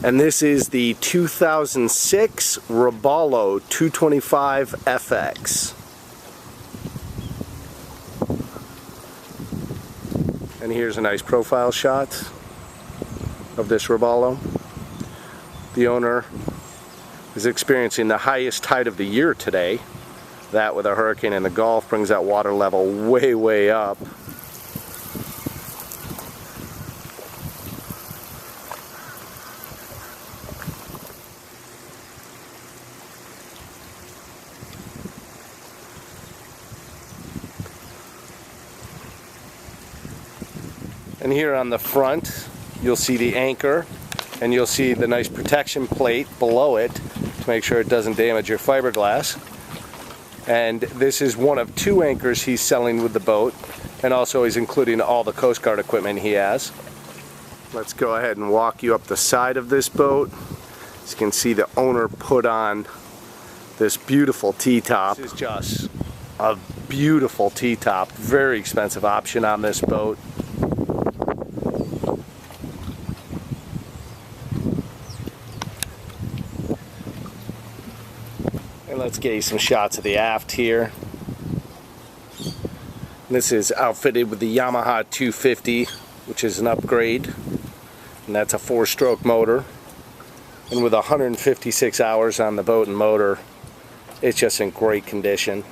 And this is the 2006 Robalo 225 FX. And here's a nice profile shot of this Robalo. The owner is experiencing the highest tide of the year today. That with a hurricane in the Gulf brings that water level way, way up. And here on the front, you'll see the anchor, and you'll see the nice protection plate below it to make sure it doesn't damage your fiberglass. And this is one of 2 anchors he's selling with the boat, and also he's including all the Coast Guard equipment he has. Let's go ahead and walk you up the side of this boat. As you can see, the owner put on this beautiful T-top. This is just a beautiful T-top, very expensive option on this boat. And let's get you some shots of the aft here. This is outfitted with the Yamaha 250, which is an upgrade, and that's a 4-stroke motor. And with 156 hours on the boat and motor, it's just in great condition.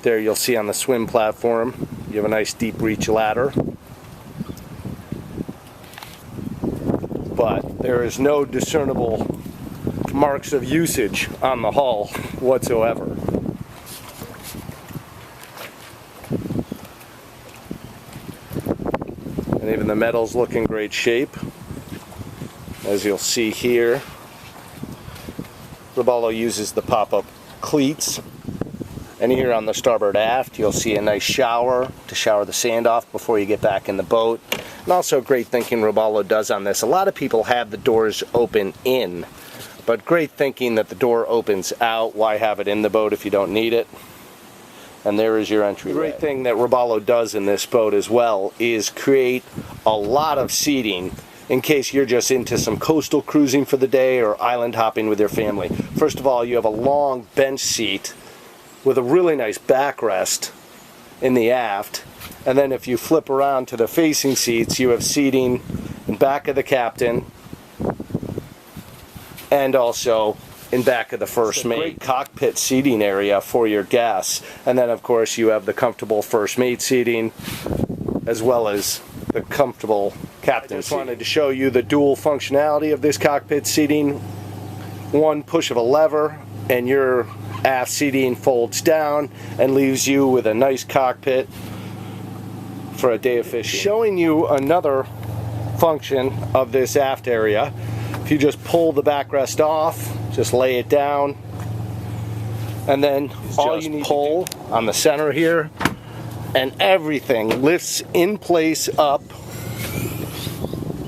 There you'll see on the swim platform, you have a nice deep reach ladder. But there is no discernible marks of usage on the hull whatsoever. And even the metals look in great shape. As you'll see here, Robalo uses the pop-up cleats. And here on the starboard aft, you'll see a nice shower to shower the sand off before you get back in the boat. And also great thinking Robalo does on this. A lot of people have the doors open in, but great thinking that the door opens out. Why have it in the boat if you don't need it? And there is your entryway. The great thing that Robalo does in this boat as well is create a lot of seating in case you're just into some coastal cruising for the day or island hopping with your family. First of all, you have a long bench seat with a really nice backrest in the aft. And then if you flip around to the facing seats, you have seating in back of the captain, and also in back of the first mate. Great cockpit seating area for your guests. And then of course you have the comfortable first mate seating as well as the comfortable captain seating. I just wanted to show you the dual functionality of this cockpit seating. One push of a lever and your aft seating folds down and leaves you with a nice cockpit for a day of fishing. Showing you another function of this aft area. If you just pull the backrest off, just lay it down, and then all you need to pull on the center here, and everything lifts in place up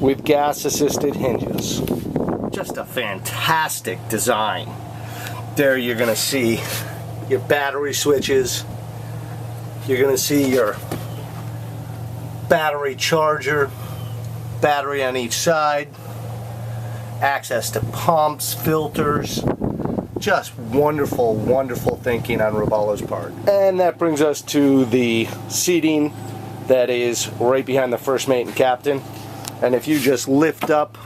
with gas-assisted hinges. Just a fantastic design. There you're going to see your battery switches. You're going to see your battery charger, battery on each side, access to pumps, filters. Just wonderful, wonderful thinking on Robalo's part. And that brings us to the seating that is right behind the first mate and captain. And if you just lift up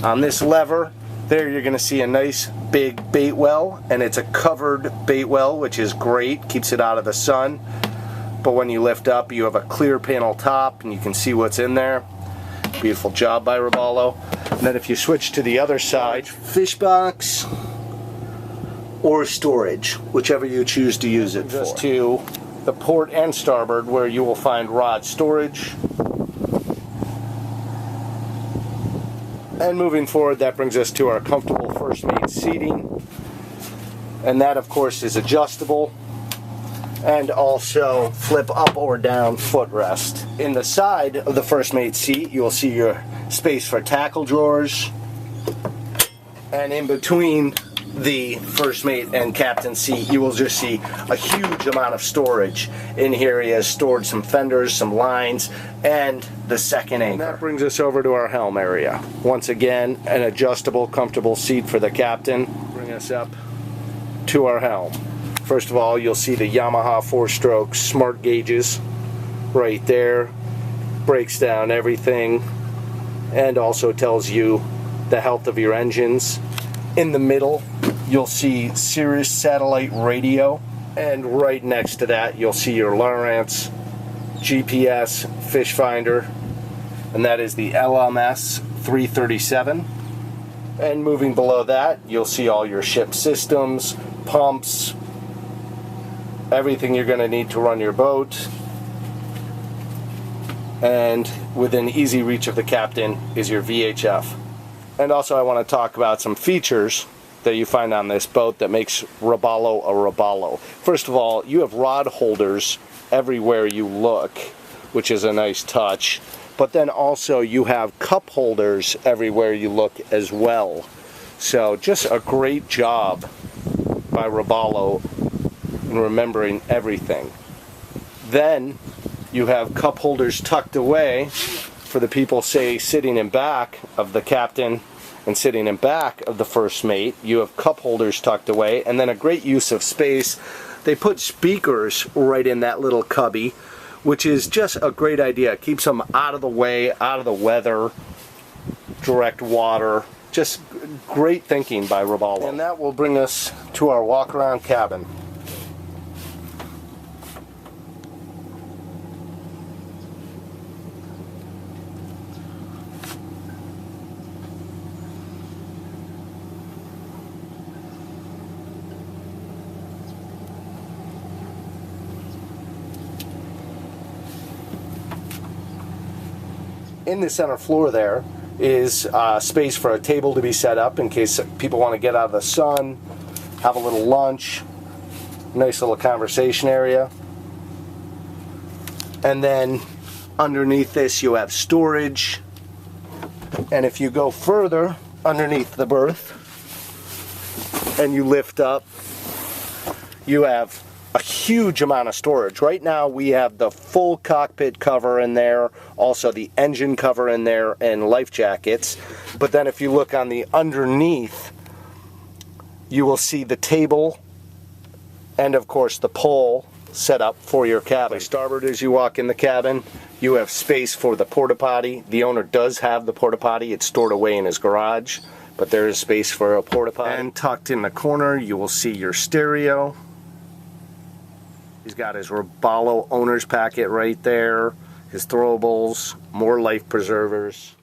on this lever, there you're going to see a nice big bait well, and it's a covered bait well, which is great, keeps it out of the sun. But when you lift up, you have a clear panel top and you can see what's in there. Beautiful job by Robalo. And then if you switch to the other side, fish box or storage, whichever you choose to use it for. Just to the port and starboard, where you will find rod storage. And moving forward, that brings us to our comfortable first mate seating. And that, of course, is adjustable. And also flip up or down footrest. In the side of the first mate seat, you will see your space for tackle drawers. And in between the first mate and captain seat, you will just see a huge amount of storage. In here he has stored some fenders, some lines, and the second anchor. And that brings us over to our helm area. Once again, an adjustable, comfortable seat for the captain. Bring us up to our helm. First of all, you'll see the Yamaha 4-stroke smart gauges right there. Breaks down everything and also tells you the health of your engines. In the middle, you'll see Sirius satellite radio, and right next to that, you'll see your Lowrance GPS fish finder, and that is the LMS 337. And moving below that, you'll see all your ship systems, pumps, everything you're going to need to run your boat. And within easy reach of the captain is your VHF. And also I want to talk about some features that you find on this boat that makes Robalo a Robalo. First of all, you have rod holders everywhere you look, which is a nice touch. But then also you have cup holders everywhere you look as well. So just a great job by Robalo in remembering everything. Then you have cup holders tucked away for the people, say, sitting in back of the captain and sitting in back of the first mate. You have cup holders tucked away, and then a great use of space. They put speakers right in that little cubby, which is just a great idea. It keeps them out of the way, out of the weather, direct water. Just great thinking by Robalo. And that will bring us to our walk-around cabin. In the center floor there is space for a table to be set up in case people want to get out of the sun, have a little lunch, nice little conversation area. And then underneath this you have storage. And if you go further underneath the berth and you lift up, you have a huge amount of storage. Right now we have the full cockpit cover in there, also the engine cover in there, and life jackets. But then if you look on the underneath, you will see the table and of course the pole set up for your cabin. By starboard, as you walk in the cabin, you have space for the porta potty. The owner does have the porta potty. It's stored away in his garage, but there is space for a porta potty. And tucked in the corner you will see your stereo. He's got his Robalo owner's packet right there, his throwables, more life preservers.